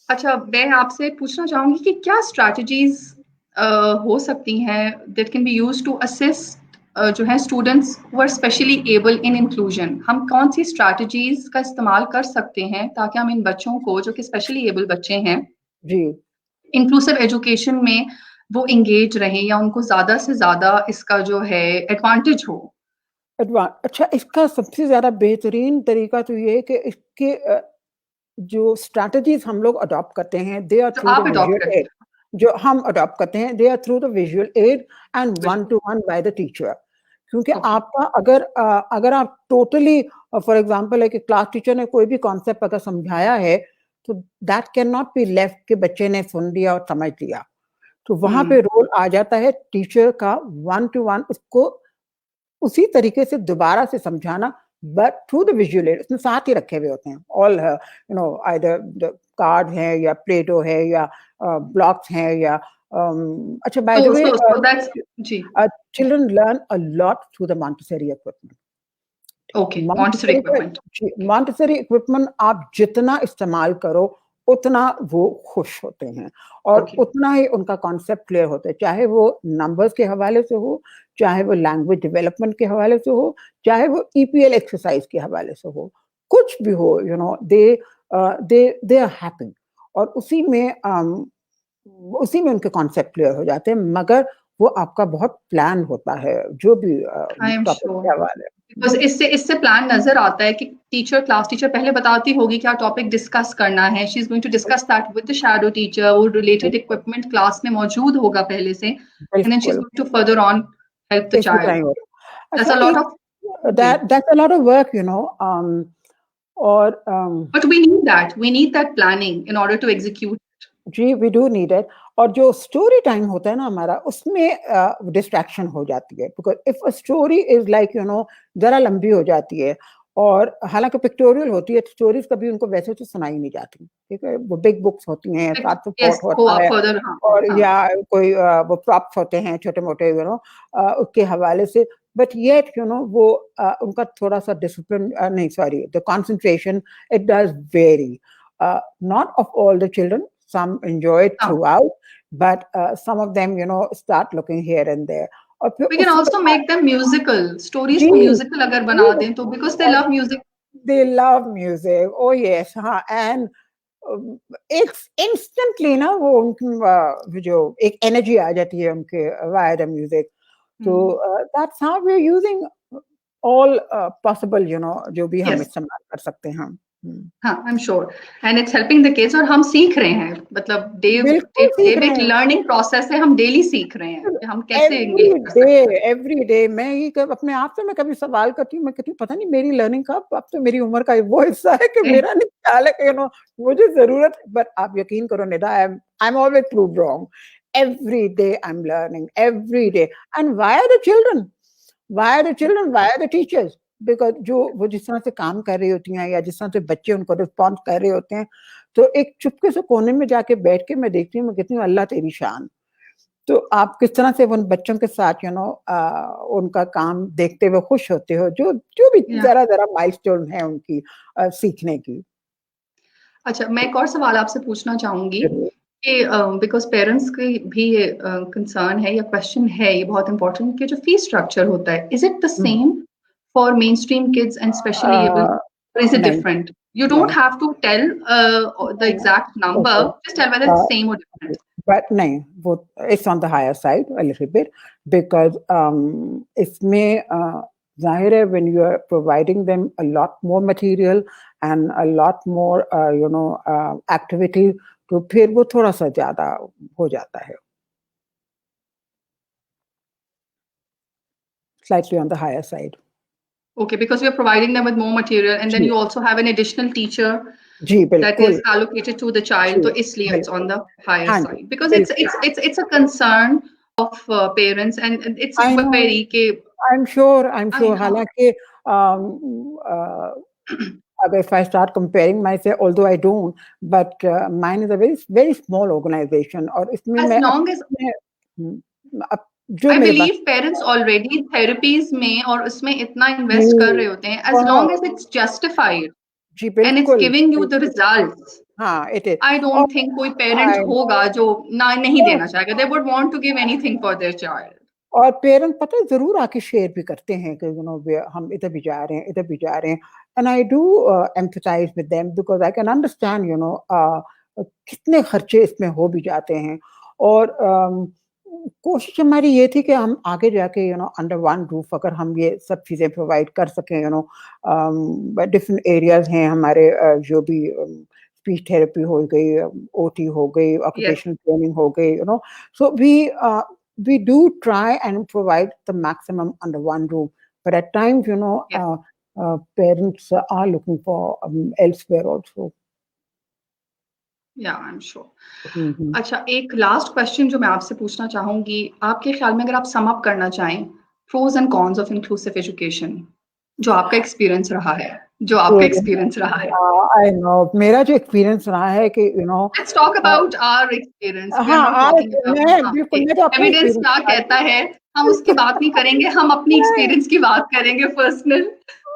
अच्छा, मैं आपसे पूछना चाहूंगी कि क्या स्ट्रैटेजीज हो सकती हैं that can be used to assist जो है students who are specially able in inclusion. हम कौन सी स्ट्रैटेजीज का इस्तेमाल कर सकते हैं ताकि हम इन बच्चों को, जो कि स्पेशली एबल बच्चे हैं, जी, इंक्लूसिव एजुकेशन में वो इंगेज रहें, या उनको ज्यादा से ज्यादा इसका जो है एडवांटेज हो। अच्छा, इसका सबसे ज्यादा बेहतरीन तरीका तो ये है कि इसके जो स्ट्रैटेजीज हम लोग अडॉप्ट करते हैं, दे आर जो थ्रू द आप अडॉप्ट विजुअल करते एड। जो हम अडॉप्ट करते हैं, they are through the visual aid and हैं। 1-to-1 by the teacher. क्योंकि ओके। आपका अगर आप टोटली, फॉर एग्जांपल है कि क्लास टीचर ने कोई भी कॉन्सेप्ट अगर समझाया है, तो that can not be left कि बच्चे ने सुन लिया और समझ लिया। तो वहां पे रोल आ जाता है टीचर का 1-to-1 उसको उसी तरीके से दोबारा से समझाना, but through the visual add. उसमें साथ ही रखे हुए होते हैं ऑल आइदर द कार्ड है या प्लेटो है या ब्लॉक्स हैं या अच्छा by the way so that's जी। children learn a lot through the Montessori equipment. Okay, Montessori equipment. Montessori equipment आप जितना इस्तेमाल करो उतना वो खुश होते हैं और ओके। उतना ही उनका कॉन्सेप्ट क्लियर होता है, चाहे वो नंबर्स के हवाले से हो, चाहे वो लैंग्वेज डेवलपमेंट के हवाले से हो, चाहे वो ईपीएल एक्सरसाइज के हवाले से हो, कुछ भी हो, दे आर हैप्पी। और उसी में उनके कॉन्सेप्ट क्लियर हो जाते हैं, मगर वो आपका बहुत प्लान होता है जो भी आई एम टॉपिक श्योर, के हवाले। बिकॉज इससे प्लान नजर आता है कि क्लास टीचर पहले बताती होगी क्या टॉपिक डिस्कस करना है, she is going to discuss that with the shadow teacher, वो रिलेटेड इक्विपमेंट क्लास में मौजूद होगा पहले से, एंड देन शी इज बिल्कुल, going to further on help the इसी तरह ही चाइल्ड। हो रहा है। दैट्स अच्छा, अ लॉट एक ऑफ जी। That's a lot of work, और but we need that planning in order to execute. जी, वी डू नीड इट। और जो स्टोरी टाइम होता है ना हमारा, उसमें डिस्ट्रैक्शन हो जाती है, because if a story is like जरा लंबी हो जाती है, और हालांकि पिक्टोरियल होती है, स्टोरीज कभी उनको वैसे तो सुनाई नहीं जाती, ठीक है, वो बिग बुक्स होती हैं, साथ में यस, पोर्ट गो होता अप है, फर्दर। हाँ और हाँ। या कोई वो प्रॉप्स होते हैं छोटे मोटे, उसके हवाले से। बट येट वो उनका थोड़ा सा डिसिप्लिन, नहीं sorry, the concentration, it does very, not of all the children, some enjoy it हाँ। throughout, but some of them start looking here and there, और फिर We can उसी के also बाद make them musical, stories जी को musical अगर बना जी, दें तो, because they और love music। they love music, oh yes, हाँ, and एक instantly ना वो उनकी जो एक एनर्जी आ जाती है उनके via the music, तो that's how we're using all possible, जो भी हम Yes, इस्तेमाल कर सकते हैं। हाँ, I'm sure, and it's helping the kids, और हम सीख रहे हैं, मतलब बिल्कुल सीख रहे एक हैं। लर्निंग प्रोसेस है, हम डेली सीख रहे हैं कि हम कैसे एंगेज कर डे सकते हैं। एवरी डे मैं ही अपने आप से मैं कभी सवाल करती हूँ, मैं कहती हूँ पता नहीं मेरी लर्निंग कब, अब तो मेरी उम्र का वो हिस्सा है कि मेरा नहीं ख्याल है कि मुझे जरूरत है, बट आप यकीन करो Nida, I am always prove wrong. Every day I am learning, every day, and why the teachers, because वो जिस तरह से काम कर रही होती हैं या जिस तरह से बच्चे उनको रिस्पॉन्ड कर रहे होते हैं, तो एक चुपके से कोने में जाके बैठ के मैं देखती हूँ, मैं कहती हूँ अल्लाह तेरी शान। तो आप किस तरह से उन बच्चों के साथ उनका काम देखते हुए खुश होते हो, जो जो भी Yeah. जरा जरा माइलस्टोन है उनकी सीखने की। अच्छा, मैं एक और सवाल आपसे पूछना चाहूंगी कि बिकॉज पेरेंट्स की भी ये कंसर्न है या क्वेश्चन है, ये बहुत इंपॉर्टेंट, कि जो फीस स्ट्रक्चर होता है, is it the same for main stream kids and specially abled, or is it नहीं different? You don't नहीं have to tell the exact number, okay, just tell whether it's same or different. But नहीं, वो it's on the higher side a little bit, because इसमें जाहिर है when you are providing them a lot more material and a lot more activity, तो फिर वो थोड़ा सा ज्यादा हो जाता है, slightly on the higher side. Okay, because we are providing them with more material, and then ji you also have an additional teacher ji that बिल्कुल is allocated to the child, ji so isliye it's on बिल्कुल, the higher हाँ जी side, because बिल्कुल। it's a concern of parents, and it's a I know, query ke I am I sure, know. हालांकि if I start comparing myself, although I don't, but mine is a very very small organization, और इसमें As मैं long as जो I मेरे पास believe parents already therapies में और उसमें इतना जी invest कर रहे होते हैं, as long as बहुत it's justified ji and it's बिल्कुल giving you the बिल्कुल, results, हाँ इट इज, I और don't think कोई parent आई होगा जो ना नहीं नो, देना चाहेगा, they would want to give anything for their child. और पेरेंट पता है जरूर आके शेयर भी करते हैं कि हम इधर भी जा रहे हैं, इधर भी जा रहे हैं, and I do emphasise with them, because I can understand कितने खर्चे इसमें हो भी जाते हैं, और कोशिश हमारी ये थी कि हम आगे जाके अंडर वन रूफ अगर हम ये सब चीज़ें प्रोवाइड कर सकें, डिफरेंट एरियाज हैं हमारे, जो भी स्पीच थेरेपी हो गई, ओटी हो गई, Yes. ऑक्यूपेशनल ट्रेनिंग हो गई, so we do try and provide the maximum under one roof, but at times, Yes. parents are looking for elsewhere also. Yeah, I'm sure. हम्म। अच्छा, एक लास्ट क्वेश्चन जो मैं आपसे पूछना चाहूंगी, आपके ख्याल में अगर आप सम अप करना चाहें pros and cons of inclusive education, जो आपका एक्सपीरियंस रहा है, जो आपका एक्सपीरियंस रहा है। आई नो, मेरा जो एक्सपीरियंस रहा है कि let's talk about our experience, we are हाँ, नॉट टॉकिंग अबाउट बिल्कुल, मैं तो अपना एविडेंस क्या कहता है, हम उसकी बात नहीं करेंगे, हम अपनी एक्सपीरियंस की बात करेंगे पर्सनल।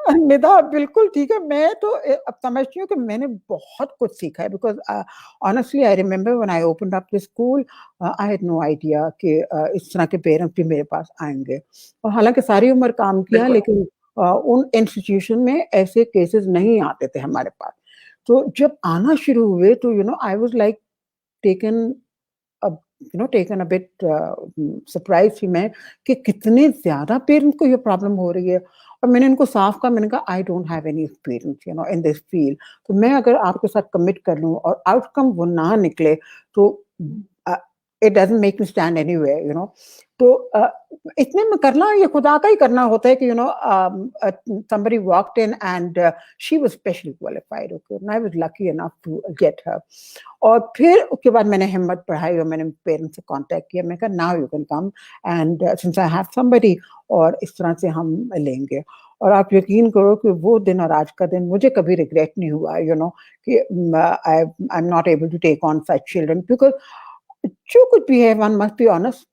निदा बिल्कुल ठीक है। मैं तो अब समझती हूँ कि मैंने बहुत कुछ सीखा है, because honestly I remember when I opened up the school, I had no idea कि इस तरह के पेरेंट्स भी मेरे पास आएंगे। और हालांकि सारी उम्र काम किया, लेकिन उन इंस्टीट्यूशन में ऐसे केसेस नहीं आते थे हमारे पास। तो जब आना शुरू हुए तो I was like taken taken a bit surprise थी मैं कि कितने ज्यादा पेरेंट्स को ये प्रॉब्लम हो रही है। और मैंने इनको साफ कहा, मैंने कहा I don't have any experience in this field, तो मैं अगर आपके साथ कमिट कर लूं और आउटकम वो ना निकले तो it doesn't make me stand anywhere. तो इतने में करना ये खुदा का ही करना होता है कि somebody walked in and she was specially qualified, okay, and I was lucky enough to get her. और फिर उसके बाद मैंने हिम्मत बढ़ाई और मैंने पेरेंट्स से कांटेक्ट किया। मैं कहा now you can come and since I have somebody, और इस तरह से हम लेंगे। और आप यकीन करो कि वो दिन और आज का दिन मुझे कभी रिग्रेट नहीं हुआ कि I am not able to take on such children, because जो कुछ भी है वन मस्ट बी ऑनेस्ट।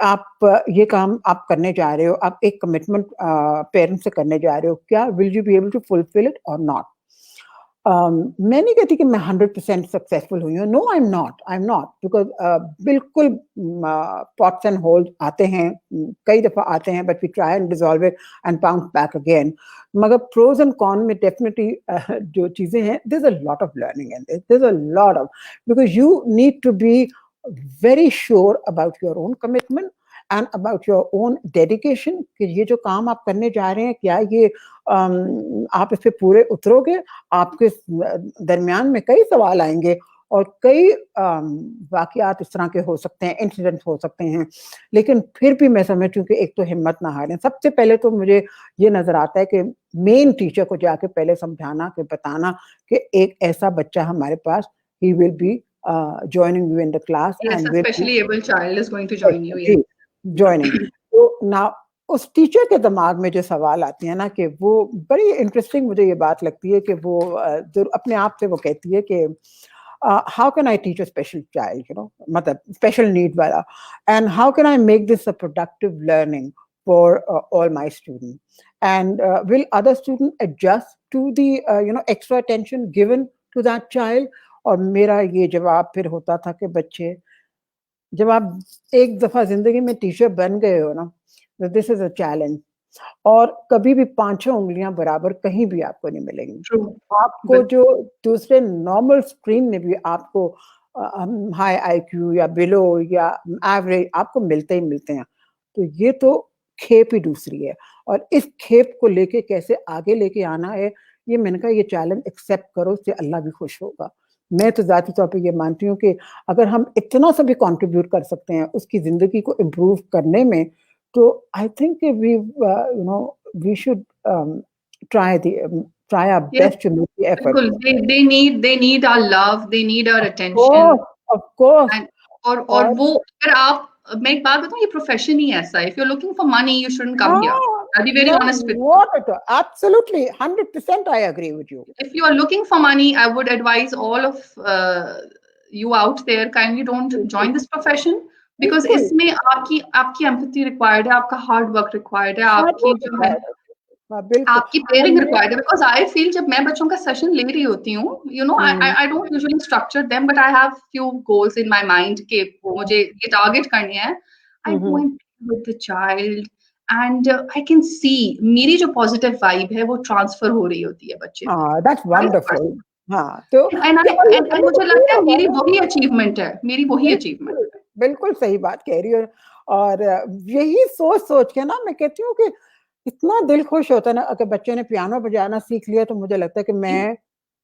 आप ये काम आप करने जा रहे हो, आप एक कमिटमेंट पेरेंट्स से करने जा रहे हो, क्या will you be able to fulfil it और नॉट। मैं नहीं कहती कि मैं 100% सक्सेसफुल हुई हूँ, no I am not because बिल्कुल पॉट्स एंड होल्स आते हैं, कई दफा आते हैं, but we try and dissolve it and bounce back again. मगर प्रोज एंड कॉन में डेफिनेटली जो चीजें हैं, there is a lot of learning in this, there is a lot of, because you need to be very sure about your own commitment and about your own dedication कि ये जो काम आप करने जा रहे हैं, क्या ये आप इस पे पूरे उतरोगे। आपके दरमियान में कई सवाल आएंगे और कई वाकयात इस तरह के हो सकते हैं, इंसिडेंट हो सकते हैं, लेकिन फिर भी मैं समझती हूँ कि एक तो हिम्मत ना हारें। सबसे पहले तो मुझे ये नजर आता है कि मेन टीचर को जाके पहले समझाना, कि बताना कि एक ऐसा बच्चा हमारे पास, he will be joining you in the class, yes, and a specially able child is going to join you, yes. joining तो now उस टीचर के दिमाग में जो सवाल आती है ना, कि वो बड़ी इंटरेस्टिंग मुझे ये बात लगती है कि वो अपने आप से वो कहती है कि how can I teach a special child, मतलब special need वाला, and how can I make this a productive learning for all my students, and will other students adjust to the extra attention given to that child। और मेरा ये जवाब फिर होता था कि बच्चे, जब आप एक दफा जिंदगी में टीचर बन गए हो ना, दिस इज अ चैलेंज, और कभी भी 5-6 उंगलियां बराबर कहीं भी आपको नहीं मिलेंगी। आपको जो दूसरे नॉर्मल स्ट्रीम में भी आपको हाई आईक्यू या बिलो या एवरेज आपको मिलते ही मिलते हैं। तो ये तो खेप ही दूसरी है, और इस खेप को लेके कैसे आगे लेके आना है, ये मैंने कहा ये चैलेंज एक्सेप्ट करो, उससे अल्लाह भी खुश होगा। मैं तो जाती तौर पे ये मानती हूँ कि अगर हम इतना सा भी कंट्रीब्यूट कर सकते हैं उसकी जिंदगी को इम्प्रूव करने में, तो I think we should try our best to make the effort. They need our love, they need our attention. Of course. और वो अगर आप, मैं एक बात बताऊं, ये प्रोफेशन ही ऐसा है, if you're looking for money you shouldn't come here. I'll be very honest with you. Absolutely, 100% I agree with you. If you are looking for money, I would advise all of you out there, kindly don't join this profession, because इसमें आपकी empathy required है, आपका hard work required है, आपकी जो है आपकी pairing required है। बिकॉज आई फील जब मैं बच्चों का सेशन ले रही होती हूँ, I don't usually structure them, but I have few goals in my mind कि मुझे ये टारगेट करनी है। I go in with the child and I can see मेरी जो पॉजिटिव वाइब है वो ट्रांसफर हो रही होती है बच्चे पे। That's wonderful. हाँ, तो एंड मुझे लगता है मेरी वही अचीवमेंट है, मेरी वही अचीवमेंट है। बिल्कुल सही बात कह रही हो। और यही सोच के ना मैं कहती हूँ कि इतना दिल खुश होता है ना, अगर बच्चे ने पियानो बजाना सीख लिया तो मुझे लगता है कि मैं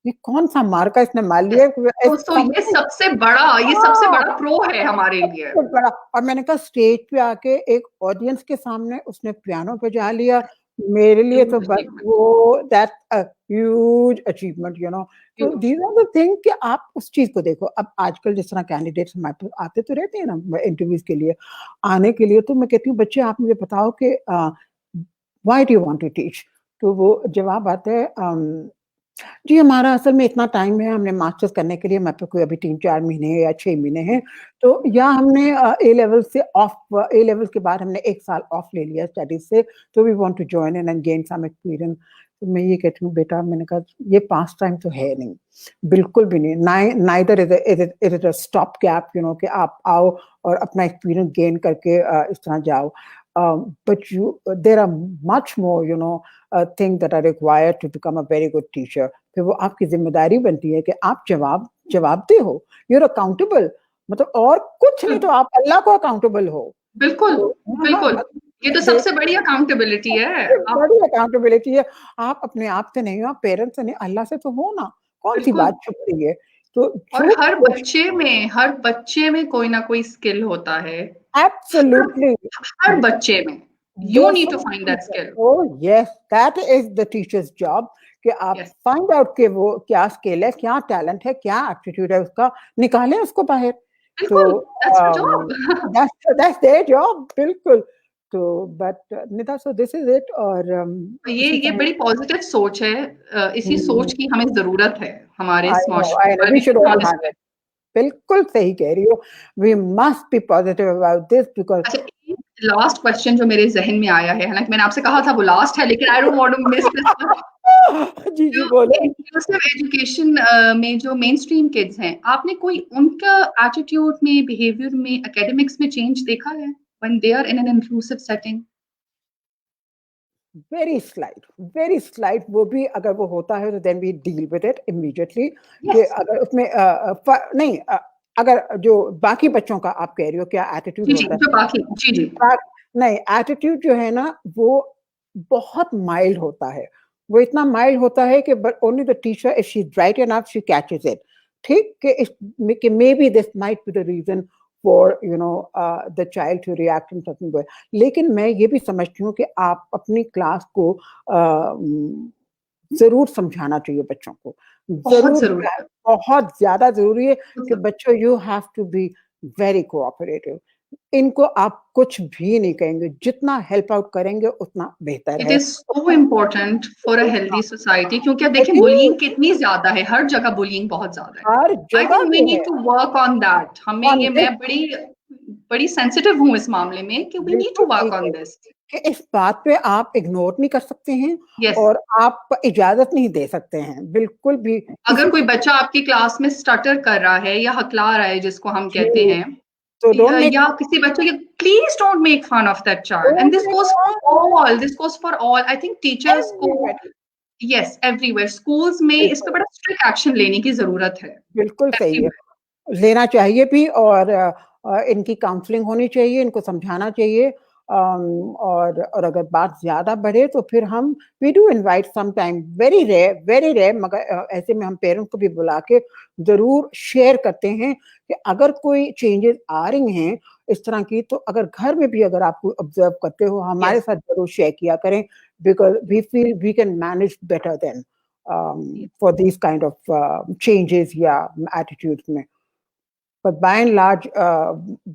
ये कौन सा मार्का इसने मार लिया? तो ये सबसे बड़ा प्रो है हमारे लिए। बड़ा। और मैंने कहा स्टेज पे आके एक ऑडियंस के सामने उसने पियानो बजा लिया, मेरे लिए तो बस वो that a huge achievement, you know. तो दीज आर द थिंग कि आप उस चीज को देखो। अब आजकल जिस तरह कैंडिडेट्स हमारे पास आते तो रहते हैं ना इंटरव्यूज के लिए, आने के लिए, तो मैं कहती हूँ बच्चे आप मुझे बताओ कि why do you want to teach? तो वो जवाब आता है जी हमारा असल में इतना टाइम है, हमने मास्टर्स करने के लिए हमारे पास कोई अभी 3-4 महीने या 6 महीने हैं, तो या हमने ए लेवल से ऑफ, ए लेवल के बाद हमने 1 साल ऑफ ले लिया स्टडीज से, तो we want to join in and gain some experience. तो मैं ये कहती हूँ बेटा, मैंने कहा ये पास टाइम तो है नहीं, बिल्कुल भी नहीं। Neither is it a stop gap, you know, कि आप आओ और अपना एक्सपीरियंस गेन करके इस तरह जाओ। But there are much more, you know, things that are required to become a very good teacher. फिर वो आपकी जिम्मेदारी बनती है कि आप जवाबदेह हो, you're accountable, मतलब और कुछ नहीं तो आप अल्लाह को अकाउंटेबल हो। बिल्कुल बिल्कुल, ये तो सबसे बड़ी अकाउंटेबिलिटी है। बड़ी अकाउंटेबिलिटी है। आप अपने आप से नहीं हो, आप पेरेंट्स से नहीं, अल्लाह से तो हो ना, कौन सी बात छुप रही है? तो और हर बच्चे में कोई ना कोई स्किल होता है। एब्सोल्युटली हर बच्चे में you need to find that skill. Oh yes, that is the teacher's job कि आप find out कि वो क्या स्किल है, क्या टैलेंट है, क्या एप्टीट्यूड है उसका, निकालें उसको बाहर। तो that's their job, बिल्कुल। तो but Nida, so this is it। और ये बड़ी पॉजिटिव सोच है, इसी सोच की हमें जरूरत है हमारे बिल्कुल सही कह रही हो। We must be positive about this because last question जो मेरे जहन में आया है, हालांकि मैंने आपसे कहा था वो लास्ट है, लेकिन I don't want to miss this. जी बोलो। इंक्लूसिव एजुकेशन में जो मेन स्ट्रीम किड्स हैं, आपने कोई उनका एटीट्यूड में, बिहेवियर में, एकेडमिक्स में चेंज देखा है when they are in an inclusive setting? Very slight, वो भी अगर वो होता है तो then we deal with it immediately. कि अगर उसमें नहीं, अगर जो बाकी बच्चों का आप कह रही हो क्या एटीट्यूड होता है, जो बाकी जी नहीं, एटीट्यूड जो है ना वो बहुत माइल्ड होता है। वो इतना माइल्ड होता है कि but only the teacher if she is bright enough she catches it. ठीक कि may be this might be the reason for you know the child to react in certain way. लेकिन मैं ये भी समझती हूँ कि आप अपनी क्लास को जरूर समझाना चाहिए बच्चों को, जरूर, बहुत ज्यादा जरूरी है कि बच्चों you have to be very cooperative. इनको आप कुछ भी नहीं कहेंगे, जितना हेल्प आउट करेंगे उतना बेहतर है। It is so important for a healthy society, क्योंकि देखिए बुलिंग कितनी ज्यादा है, हर जगह बुलिंग बहुत ज्यादा है। हर जगह I think we need to work on that. हमें ये, मैं बड़ी सेंसिटिव हूँ इस मामले में कि we need to work on this. कि इस बात पे आप इग्नोर नहीं कर सकते हैं और आप इजाजत नहीं दे सकते हैं बिल्कुल भी। अगर कोई बच्चा आपकी क्लास में स्टटर कर रहा है या हकला रहा है, जिसको हम कहते हैं, तो या किसी बच्चे के, please don't make fun of that child. And this goes for all. I think teachers को, यस, एवरीवेयर, स्कूल्स में इस पे बड़ा स्ट्रिक्ट एक्शन लेने की जरूरत है। बिल्कुल सही है, लेना चाहिए भी। और इनकी काउंसलिंग होनी चाहिए, इनको समझाना चाहिए। और अगर बात ज्यादा बढ़े तो फिर हम we do invite some time, very rare, मगर ऐसे में हम पेरेंट्स को भी बुला के जरूर शेयर करते हैं कि अगर कोई चेंजेस आ रही हैं इस तरह की, तो अगर घर में भी अगर आप ऑब्जर्व करते हो हमारे साथ जरूर शेयर किया करें, because we feel we can manage better than for this kind of changes या एटीट्यूड्स में। पर बाय एंड लार्ज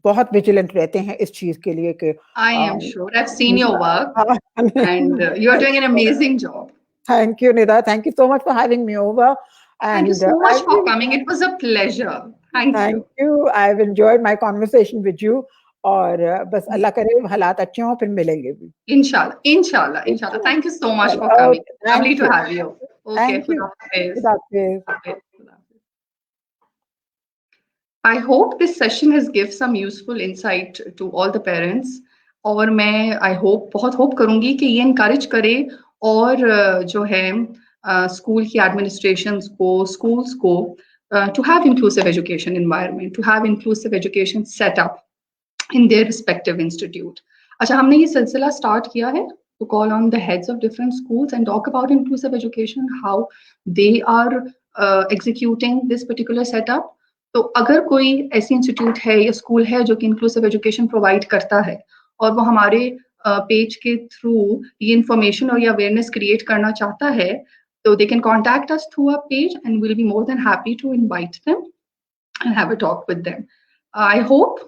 बहुत विजिलेंट रहते हैं इस चीज के लिए कि I am sure I have seen your work and you are doing an amazing job. Thank you, Nida. Thank you so much for having me over. Thank you so much for coming. It was a pleasure. Thank you. I've enjoyed my conversation with you. और बस अल्लाह करे हालात अच्छे हों, फिर मिलेंगे भी इंशाल्लाह। Thank you so much for coming. Lovely to have you. Okay. I hope this session has given some useful insight to all the parents. और मैं बहुत होप करूंगी कि ये encourage करे और जो है स्कूल की एडमिनिस्ट्रेशंस को, स्कूल्स को to have inclusive education environment, to have inclusive education set up in their respective institute. अच्छा, हमने ये सिलसिला स्टार्ट किया है to call on the heads of different schools and talk about inclusive education, how they are executing this particular setup. तो अगर कोई ऐसी इंस्टीट्यूट है या स्कूल है जो कि इंक्लूसिव एजुकेशन प्रोवाइड करता है और वो हमारे पेज के थ्रू ये इंफॉर्मेशन और ये अवेयरनेस क्रिएट करना चाहता है, so they can contact us through our page and we'll be more than happy to invite them and have a talk with them. I hope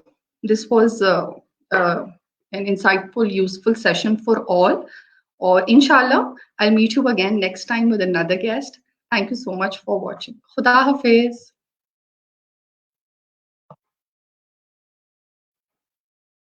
this was an insightful, useful session for all. Or inshallah, I'll meet you again next time with another guest. Thank you so much for watching. Khuda Hafiz.